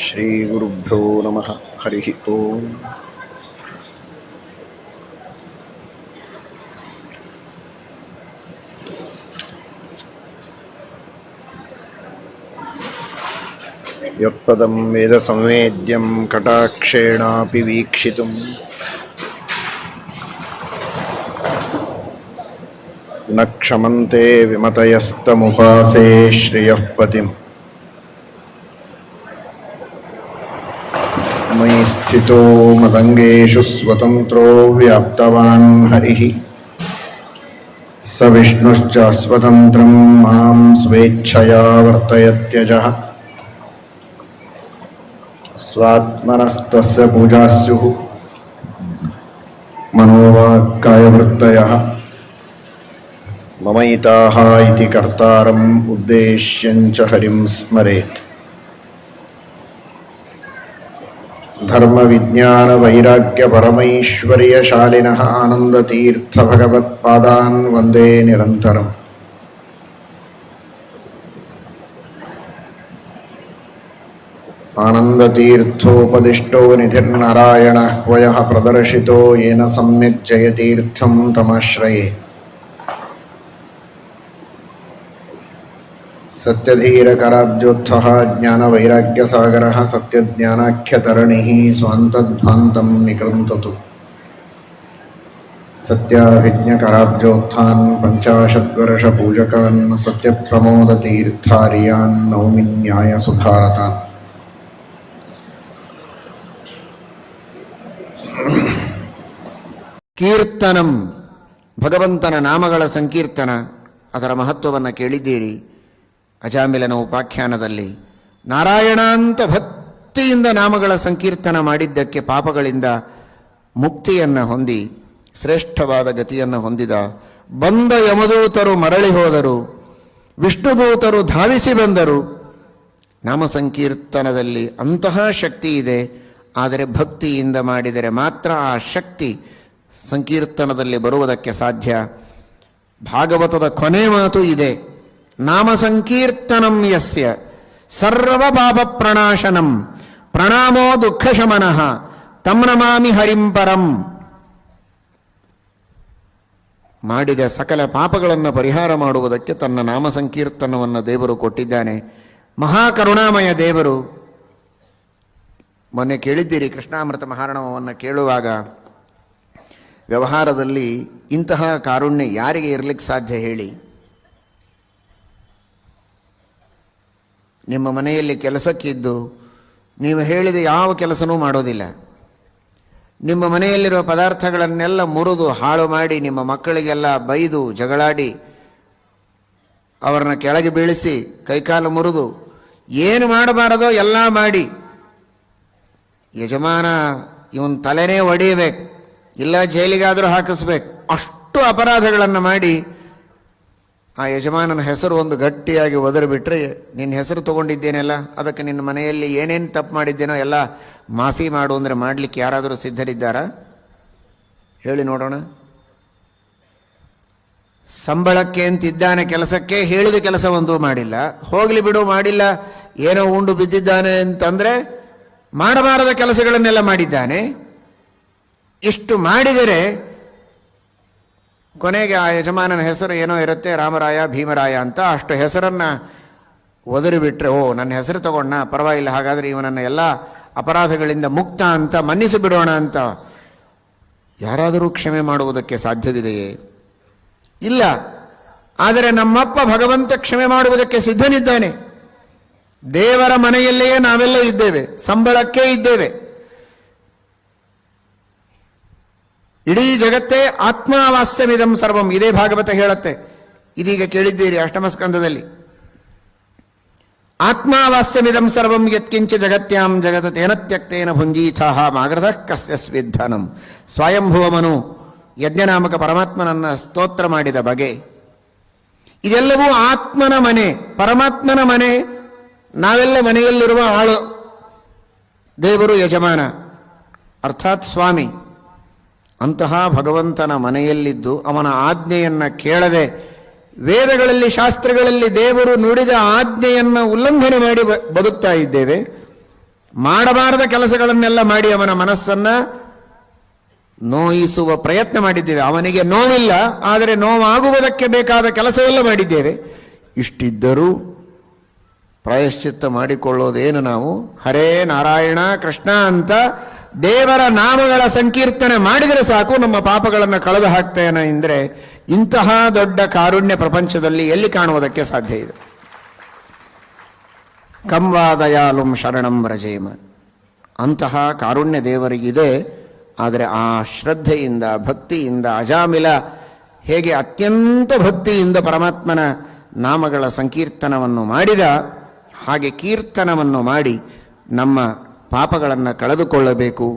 ಶ್ರೀಗುರುಭ್ಯೋ ನಮಃ. ಹರಿ ಓಂ. ಯತ್ಪದಂ ವೇದ ಸಂವೇದ್ಯಂ ಕಟಾಕ್ಷೇಣಾಪಿ ವೀಕ್ಷಿತುಂ ನ ಕ್ಷಮಂತೆ ವಿಮತಯಸ್ತಮುಪಾಸೇ ಶ್ರಿಯಃ ಪತಿಂ. ಮಯಿ ಸ್ಥಿತೋ ಮದಂಗೇಷು ಸ್ವತಂತ್ರೋ ವ್ಯಾಪ್ತವಾನ್ ಹರಿಃ ಸ ವಿಷ್ಣುಶ್ಚ ಸ್ವತಂತ್ರಂ ಮಾಂ ಸ್ವೇಚ್ಛಯಾ ವರ್ತಯತ್ಯಜಃ. ಸ್ವಾತ್ಮನಸ್ತಸ್ಯ ಪೂಜಾಸ್ಯುಃ ಮನೋವಾಕ್ಕಾಯವೃತ್ತಯಃ. ಮಮೈತಾಃ ಇತಿ ಕರ್ತಾರಂ ಉದ್ದೇಶ್ಯಂಚ ಹರಿಂ ಸ್ಮರೇತ್. ಧರ್ಮ ವಿಜ್ಞಾನ ವೈರಾಗ್ಯ ಪರಮೈಶ್ವರ್ಯಶಾಲಿನಃ ಆನಂದತೀರ್ಥ ಭಗವತ್ಪಾದಾನ್ ವಂದೇ ನಿರಂತರಂ. ಆನಂದತೀರ್ಥೋಪದಿಷ್ಟೋ ನಿಧಿರ್ನಾರಾಯಣಃ ವಯಃ ಪ್ರದರ್ಶಿತೋ ಯೇನ ಸಮ್ಯಕ್ ಜಯತೀರ್ಥಂ ತಮಾಶ್ರಯೇ. ಸತ್ಯಧೀರಕರಾಬ್ಜೋತ್ಥಃ ಜ್ಞಾನವೈರಾಗ್ಯಸಾಗರಃ ಸತ್ಯಜ್ಞಾನಾಖ್ಯತರಣಿಃ ಸ್ವಾಂತಧ್ವಾಂತಂ ನಿಕೃಂತತು. ಸತ್ಯಾಭಿಜ್ಞಕರಾಬ್ಜೋತ್ಥಾನ್ ಪಂಚಾಶದ್ವರ್ಷಪೂಜಕಾನ್ ಸತ್ಯಪ್ರಮೋದತೀರ್ಥಾರ್ಯಾನ್ ನೌಮಿ ನ್ಯಾಯಸುಧಾರತಾನ್. ಕೀರ್ತನಂ, ಭಗವಂತನ ನಾಮಗಳ ಸಂಕೀರ್ತನ, ಅದರ ಮಹತ್ವವನ್ನು ಕೇಳಿದ್ದೀರಿ. ಅಜಾಮಿಲನ ಉಪಾಖ್ಯಾನದಲ್ಲಿ ನಾರಾಯಣ ಅಂತ ಭಕ್ತಿಯಿಂದ ನಾಮಗಳ ಸಂಕೀರ್ತನ ಮಾಡಿದ್ದಕ್ಕೆ ಪಾಪಗಳಿಂದ ಮುಕ್ತಿಯನ್ನು ಹೊಂದಿ ಶ್ರೇಷ್ಠವಾದ ಗತಿಯನ್ನು ಹೊಂದಿದ. ಬಂದ ಯಮದೂತರು ಮರಳಿ ಹೋದರು, ವಿಷ್ಣುದೂತರು ಧಾವಿಸಿ ಬಂದರು. ನಾಮ ಸಂಕೀರ್ತನದಲ್ಲಿ ಅಂತಹ ಶಕ್ತಿ ಇದೆ. ಆದರೆ ಭಕ್ತಿಯಿಂದ ಮಾಡಿದರೆ ಮಾತ್ರ ಆ ಶಕ್ತಿ ಸಂಕೀರ್ತನದಲ್ಲಿ ಬರುವುದಕ್ಕೆ ಸಾಧ್ಯ. ಭಾಗವತದ ಕೊನೆ ಮಾತು ಇದೆ, ನಾಮ ಸಂಕೀರ್ತನಂ ಯಸ್ಯ ಸರ್ವ ಪಾಪ ಪ್ರಣಾಶನಂ ಪ್ರಣಾಮೋ ದುಃಖ ಶಮನಃ ತಂ ನಮಾಮಿ ಹರಿಂ ಪರಂ. ಮಾಡಿದ ಸಕಲ ಪಾಪಗಳನ್ನು ಪರಿಹಾರ ಮಾಡುವುದಕ್ಕೆ ತನ್ನ ನಾಮ ಸಂಕೀರ್ತನವನ್ನು ದೇವರು ಕೊಟ್ಟಿದ್ದಾನೆ. ಮಹಾಕರುಣಾಮಯ ದೇವರು. ಮೊನ್ನೆ ಕೇಳಿದ್ದೀರಿ ಕೃಷ್ಣಾಮೃತ ಮಹಾರಣವನ್ನು ಕೇಳುವಾಗ, ವ್ಯವಹಾರದಲ್ಲಿ ಇಂತಹ ಕಾರುಣ್ಯ ಯಾರಿಗೆ ಇರಲಿಕ್ಕೆ ಸಾಧ್ಯ ಹೇಳಿ? ನಿಮ್ಮ ಮನೆಯಲ್ಲಿ ಕೆಲಸಕ್ಕಿದ್ದು ನೀವು ಹೇಳಿದ ಯಾವ ಕೆಲಸನೂ ಮಾಡೋದಿಲ್ಲ. ನಿಮ್ಮ ಮನೆಯಲ್ಲಿರುವ ಪದಾರ್ಥಗಳನ್ನೆಲ್ಲ ಮುರಿದು ಹಾಳು ಮಾಡಿ, ನಿಮ್ಮ ಮಕ್ಕಳಿಗೆಲ್ಲ ಬೈದು ಜಗಳಾಡಿ, ಅವರನ್ನ ಕೆಳಗೆ ಬೀಳಿಸಿ ಕೈಕಾಲು ಮುರಿದು ಏನು ಮಾಡಬಾರದೋ ಎಲ್ಲ ಮಾಡಿ, ಯಜಮಾನ ಇವನ್ ತಲೆನೇ ಒಡೆಯಬೇಕು, ಇಲ್ಲ ಜೈಲಿಗಾದರೂ ಹಾಕಿಸ್ಬೇಕು, ಅಷ್ಟು ಅಪರಾಧಗಳನ್ನು ಮಾಡಿ ಆ ಯಜಮಾನನ ಹೆಸರು ಒಂದು ಗಟ್ಟಿಯಾಗಿ ಒದರಿಬಿಟ್ರೆ, ನಿನ್ನ ಹೆಸರು ತೊಗೊಂಡಿದ್ದೇನೆಲ್ಲ, ಅದಕ್ಕೆ ನಿನ್ನ ಮನೆಯಲ್ಲಿ ಏನೇನು ತಪ್ಪು ಮಾಡಿದ್ದೇನೋ ಎಲ್ಲ ಮಾಫಿ ಮಾಡು ಅಂದರೆ ಮಾಡಲಿಕ್ಕೆ ಯಾರಾದರೂ ಸಿದ್ಧರಿದ್ದಾರಾ? ಹೇಳಿ ನೋಡೋಣ. ಸಂಬಳಕ್ಕೆ ಅಂತಿದ್ದಾನೆ ಕೆಲಸಕ್ಕೆ, ಹೇಳಿದ ಕೆಲಸ ಒಂದು ಮಾಡಿಲ್ಲ. ಹೋಗಲಿ ಬಿಡು, ಮಾಡಿಲ್ಲ, ಏನೋ ಉಂಡು ಬಿದ್ದಿದ್ದಾನೆ ಅಂತಂದರೆ ಮಾಡಬಾರದ ಕೆಲಸಗಳನ್ನೆಲ್ಲ ಮಾಡಿದ್ದಾನೆ. ಇಷ್ಟು ಮಾಡಿದರೆ ಕೊನೆಗೆ ಆ ಯಜಮಾನನ ಹೆಸರು ಏನೋ ಇರುತ್ತೆ, ರಾಮರಾಯ ಭೀಮರಾಯ ಅಂತ. ಅಷ್ಟು ಹೆಸರನ್ನು ಒದರಿಬಿಟ್ರೆ, ಓ ನನ್ನ ಹೆಸರು ತಗೊಂಡ, ಪರವಾಗಿಲ್ಲ, ಹಾಗಾದರೆ ಇವನನ್ನು ಎಲ್ಲ ಅಪರಾಧಗಳಿಂದ ಮುಕ್ತ ಅಂತ ಮನ್ನಿಸಿ ಬಿಡೋಣ ಅಂತ ಯಾರಾದರೂ ಕ್ಷಮೆ ಮಾಡುವುದಕ್ಕೆ ಸಾಧ್ಯವಿದೆಯೇ? ಇಲ್ಲ. ಆದರೆ ನಮ್ಮಪ್ಪ ಭಗವಂತ ಕ್ಷಮೆ ಮಾಡುವುದಕ್ಕೆ ಸಿದ್ಧನಿದ್ದಾನೆ. ದೇವರ ಮನೆಯಲ್ಲಿಯೇ ನಾವೆಲ್ಲ ಇದ್ದೇವೆ, ಸಂಬಳಕ್ಕೆ ಇದ್ದೇವೆ. ಇಡೀ ಜಗತ್ತೇ ಆತ್ಮಾವಾಸ್ಯಮಿದಂ ಸರ್ವಂ, ಇದೇ ಭಾಗವತ ಹೇಳುತ್ತೆ. ಇದೀಗ ಕೇಳಿದ್ದೀರಿ ಅಷ್ಟಮ ಸ್ಕಂದದಲ್ಲಿ. ಆತ್ಮಾವಾಸ್ಯಮಿದಂ ಸರ್ವಂ ಯತ್ಕಿಂಚ ಜಗತ್ಯಾಂ ಜಗತ ತೇನ ತ್ಯಕ್ತೇನ ಭುಂಜೀಥಃ ಮಾಗ್ರತಃ ಕಸ್ಯ ಸ್ವಿದ್ಧನಂ. ಸ್ವಯಂಭುವಮನು ಯಜ್ಞನಾಮಕ ಪರಮಾತ್ಮನನ್ನ ಸ್ತೋತ್ರ ಮಾಡಿದ ಬಗೆ ಇದೆಲ್ಲವೂ ಆತ್ಮನ ಮನೆ, ಪರಮಾತ್ಮನ ಮನೆ. ನಾವೆಲ್ಲ ಮನೆಯಲ್ಲಿರುವ ಆಳು. ದೇವರು ಯಜಮಾನ ಅರ್ಥಾತ್ ಸ್ವಾಮಿ. ಅಂತಹ ಭಗವಂತನ ಮನೆಯಲ್ಲಿದ್ದು ಅವನ ಆಜ್ಞೆಯನ್ನು ಕೇಳದೆ, ವೇದಗಳಲ್ಲಿ ಶಾಸ್ತ್ರಗಳಲ್ಲಿ ದೇವರು ನುಡಿದ ಆಜ್ಞೆಯನ್ನು ಉಲ್ಲಂಘನೆ ಮಾಡಿ ಬದುಕ್ತಾ ಇದ್ದೇವೆ. ಮಾಡಬಾರದ ಕೆಲಸಗಳನ್ನೆಲ್ಲ ಮಾಡಿ ಅವನ ಮನಸ್ಸನ್ನ ನೋಯಿಸುವ ಪ್ರಯತ್ನ ಮಾಡಿದ್ದೇವೆ. ಅವನಿಗೆ ನೋವಿಲ್ಲ, ಆದರೆ ನೋವಾಗುವುದಕ್ಕೆ ಬೇಕಾದ ಕೆಲಸವೆಲ್ಲ ಮಾಡಿದ್ದೇವೆ. ಇಷ್ಟಿದ್ದರೂ ಪ್ರಾಯಶ್ಚಿತ್ತ ಮಾಡಿಕೊಳ್ಳೋದೇನು? ನಾವು ಹರೇ ನಾರಾಯಣ ಕೃಷ್ಣ ಅಂತ ದೇವರ ನಾಮಗಳ ಸಂಕೀರ್ತನೆ ಮಾಡಿದರೆ ಸಾಕು, ನಮ್ಮ ಪಾಪಗಳನ್ನು ಕಳೆದು ಹಾಕ್ತೇನೆ ಎಂದರೆ ಇಂತಹ ದೊಡ್ಡ ಕಾರುಣ್ಯ ಪ್ರಪಂಚದಲ್ಲಿ ಎಲ್ಲಿ ಕಾಣುವುದಕ್ಕೆ ಸಾಧ್ಯ ಇದೆ? ಕಂವಾದಯಾಲುಂ ಶರಣಂ ವ್ರಜೇಮ, ಅಂತಹ ಕಾರುಣ್ಯ ದೇವರಿಗಿದೆ. ಆದರೆ ಆ ಶ್ರದ್ಧೆಯಿಂದ ಭಕ್ತಿಯಿಂದ ಅಜಾಮಿಲ ಹೇಗೆ ಅತ್ಯಂತ ಭಕ್ತಿಯಿಂದ ಪರಮಾತ್ಮನ ನಾಮಗಳ ಸಂಕೀರ್ತನವನ್ನು ಮಾಡಿದ ಹಾಗೆ ಕೀರ್ತನವನ್ನು ಮಾಡಿ ನಮ್ಮ ಪಾಪಗಳನ್ನು ಕಳೆದುಕೊಳ್ಳಬೇಕು.